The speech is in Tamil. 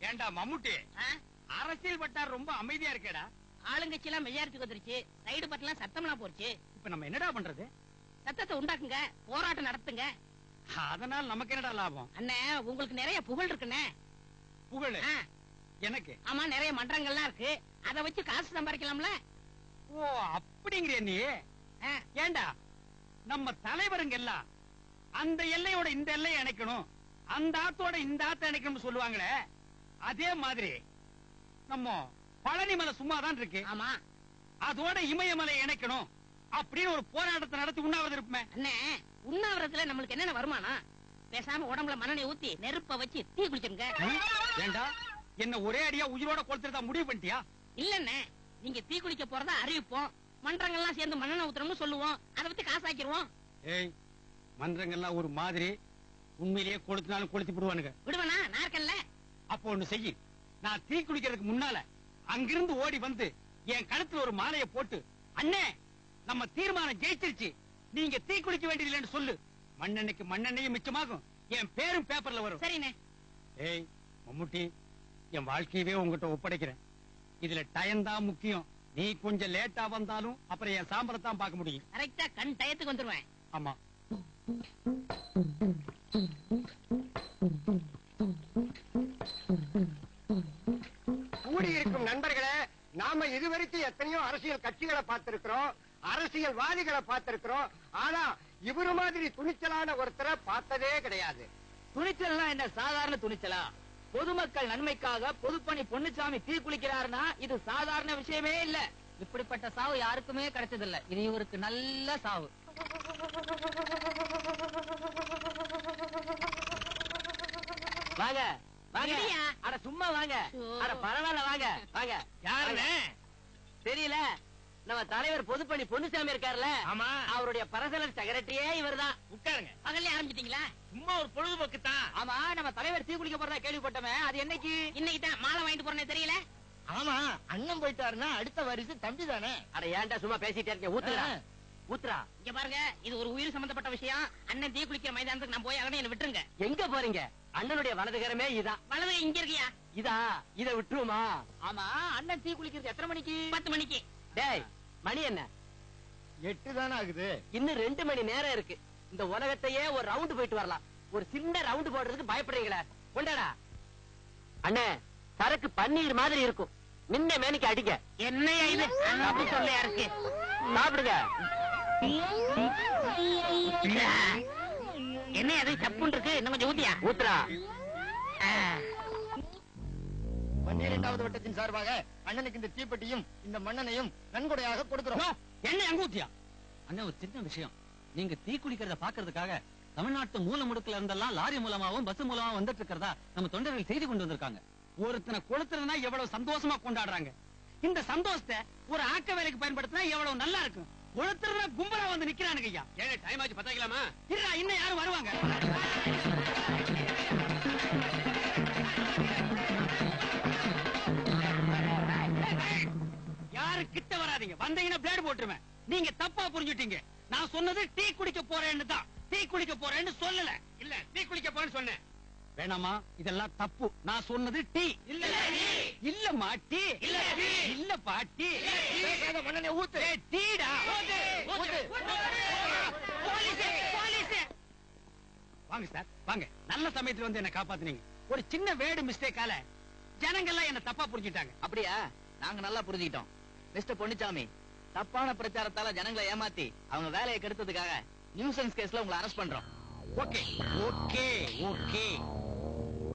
ஏண்டா மம்முட்டி, அரசியல் வட்டார் ரொம்ப அமைதியா இருக்கேடா. ஆளுங்கட்சி எல்லாம் மெஜாரிட்டி வந்துருச்சு, சைடு பட்டெல்லாம் சத்தம்லாம் போச்சு. இப்ப நம்ம என்னடா பண்றது? சத்தத்தை உண்டாக்குங்க, போராட்டம் நடத்துங்க. அதனால நமக்கு என்னடா லாபம்? அண்ணே, உங்களுக்கு நிறைய புகழ் இருக்குண்ணே. புகழ் எனக்கு? ஆமா, நிறைய மன்றங்கள்லாம் இருக்கு, அத வச்சு காசு சம்பாதிக்கலாம்ல. ஓ, அப்படிங்கிற நீ? ஏண்டா நம்ம தலைவருங்க எல்லாம் அந்த எல்லையோட இந்த எல்லையை இணைக்கணும், அந்த ஆத்தோட இந்த ஆத்த இணைக்கணும்னு சொல்லுவாங்களே, அதே மாதிரி நம்ம பழனிமலை சும்மாதான் இருக்கு. ஆமா, அதோட இமயமலை இணைக்கணும் அப்படின்னு ஒரு போராட்டத்தை நடத்தி உண்ணாவிரதம் இருப்போமே. அண்ணே, உண்ணாவிரதத்துல நம்மளுக்கு என்னென்ன வருமானம்? பேசாம உடம்புல மண்ணெண்ணெய் ஊத்தி நெருப்ப வச்சு தீ குளிச்சிருங்க. ஏண்டா என்ன ஒரே அடியா உயிரோட கொளுத்துறதா முடிவு பண்ணிட்டியா? இல்லண்ணே, நீங்க தீ குளிக்க போறதா அறிவிப்போம், மன்றங்கள்லாம் சேர்ந்து மண்ணெண்ணெய் ஊத்துறோம்னு சொல்லுவோம், அதை பத்தி காசாக்கிடுவோம். ஏய், மன்றங்கள்லாம் ஒரு மாதிரி, உண்மையிலேயே கொளுத்தினாலும் கொளுத்தி விடுவானுங்க. விடுவனா? நான் இருக்கேன்ல. அப்போ ஒண்ணு செய்யு, நான் தீ குளிக்கிறதுக்கு முன்னால அங்கிருந்து ஓடி வந்து என் கழுத்துல ஒரு மாலையை போட்டு, அண்ணே நம்ம தீர்மானம் ஜெயிச்சிருச்சு, நீங்க தீ குளிக்க வேண்டியதில்லைன்னு சொல்லு. மண்ணெண்ணைக்கு மண்ணெண்ணையும் மிச்சமாகும், என் பேரும் பேப்பர்ல வரும். சரிண்ணே. ஏய் மம்முட்டி, என் வாழ்க்கையவே உங்ககிட்ட ஒப்படைக்கிறேன். இதுல டைம் தான் முக்கியம். நீ கொஞ்சம் லேட்டா வந்தாலும் அப்புறம் என் சாம்பலத்தான் பார்க்க முடியும். கரெக்டா கண் டயத்துக்கு வந்துருவேன். ஆமா. கூடியிருக்கும் நண்பர்களே, நாம இதுவரைக்கும் எத்தனையோ அரசியல் கட்சிகளை பார்த்திருக்கிறோம், அரசியல்வாதிகளை பார்த்திருக்கிறோம். ஆனா இவரு மாதிரி துணிச்சலான ஒருத்தரை பார்த்ததே கிடையாது. துணிச்சல்னா என்ன சாதாரண துணிச்சலா? பொதுமக்கள் நன்மைக்காக பொதுப்பணி பொன்னுச்சாமி தீ குளிக்கிறாருன்னா இது சாதாரண விஷயமே இல்ல. இப்படிப்பட்ட சாவு யாருக்குமே கிடைச்சதில்ல. இது இவருக்கு நல்ல சாவு. வாங்க வாங்க, அட சும்மா வாங்க, அட பரவாயில்ல வாங்க வாங்க. யாருன்னு தெரியல, நம்ம தலைவர் பொதுப்பணி பொன்னுசாமி இருக்காருல்ல, ஆமா, அவருடைய பர்சனல் செக்ரட்டரியே இவர்தான். உட்காருங்க. பகல்ல ஆரம்பிச்சிட்டீங்களா? சும்மா ஒரு பொழுதுபோக்கு தான். ஆமா, நம்ம தலைவர் தீ குளிக்க போறதா கேள்விப்பட்டோமே, அது என்னைக்கு? இன்னைக்கு தான் மாலை வாங்கிட்டு போறேன்னு தெரியல. ஆமா, அண்ணன் போயிட்டாருன்னா அடுத்த வாரிசு தம்பி தானே. அட ஏன்டா சும்மா பேசிட்டே இருக்க, ஊத்துறா ஊத்துறா. இங்க பாருங்க, இது ஒரு உயிர் சம்பந்தப்பட்ட விஷயம். அண்ணன் தீ குளிக்கிற மைதானத்துக்கு நான் போய் அகனை விட்டுருங்க. எங்க போறீங்க? அண்ணனுடைய வலதுகரமே இதான். வலது இங்க இருக்கியா? இதா, இத விட்டுருமா? ஆமா, அண்ணன் தீ குளிக்கிறது எத்தனை மணிக்கு? 10 மணிக்கு. டேய், மணி என்ன? 8 தானே ஆகுது. இன்னும் 2 மணி நேரம் இருக்கு. இந்த உலகத்தையே ஒரு ரவுண்ட் போயிட்டு வரலாம். ஒரு சின்ன ரவுண்ட் போடுறதுக்கு பயப்படுறீங்களா? கொண்டாடா அண்ணே, சரக்கு பன்னீர் மாதிரி இருக்கும், நின்ன மேனிக்கு அடிக்க. என்னையா இது? அப்படி சொல்லையா இருக்கு? சாப்பிடுங்க. என்ன அது சப்புன்னு இருக்கு? இன்னும் கொஞ்சம் ஊத்தியா? ஊத்துறா. 12வது வட்டத்தின் சார்பாக அண்ணனுக்கு இந்த தீப்பெட்டியும் இந்த மண்ணனையும் நன்கொடையாக கொடுக்கிறோம். என்ன அங்க ஊத்தியா? அண்ணா, ஒரு சின்ன விஷயம். நீங்க தீ குளிக்கிறத பாக்குறதுக்காக தமிழ்நாட்டு மூல முடுக்குல இருந்தெல்லாம் லாரி மூலமாவும் பஸ் மூலமாவும் வந்துட்டு இருக்கிறதா நம்ம தொண்டர்கள் செய்தி கொண்டு வந்திருக்காங்க. ஒருத்தனை கொளுத்துறதுனா எவ்வளவு சந்தோஷமா கொண்டாடுறாங்க. இந்த சந்தோஷத்தை ஒரு ஆக்க வேலைக்கு பயன்படுத்தினா எவ்வளவு நல்லா இருக்கும். கொளுத்துறதுனா கும்பலா வந்து நிக்கிறானுங்க. ஐயா, ஏழை டைம் ஆச்சு, பத்தாக்கலாமா? இல்ல, இன்னும் யாரும் வருவாங்க. யாரு கிட்ட வராதீங்க, வந்தீங்கன்னா பிளேடு போட்டுருவேன். நீங்க தப்பா புரிஞ்சுட்டீங்க. நான் சொன்னது டீ குடிக்க போறேன்னு தான். டீ குளிக்க போறேன்னு சொல்லல. இல்ல, டீ குளிக்க போறேன்னு சொன்னேன். வேணாமா, இதெல்லாம் தப்பு. நான் சொன்னது டீ. இல்ல இல்லம்மா, டீ இல்ல, இல்லப்பா டீ. மண்ணனை ஊத்து. டீடா. வாங்க சார், வாங்க. நல்ல சமயத்துல வந்து என்ன காப்பாத்துனீங்க. ஒரு சின்ன வேடு மிஸ்டேக்கால ஜனங்கள்லாம் என்ன தப்பா புரிஞ்சுட்டாங்க. அப்படியா? நாங்க நல்லா புரிஞ்சுக்கிட்டோம். மிஸ்டர் பொன்னுச்சாமி, தப்பான பிரச்சாரத்தால ஜனங்களை ஏமாத்தி அவங்க வேலையை கெடுத்ததுக்காக நியூசன்ஸ் கேஸ்ல உங்களை அரெஸ்ட் பண்றோம். Okay okay okay.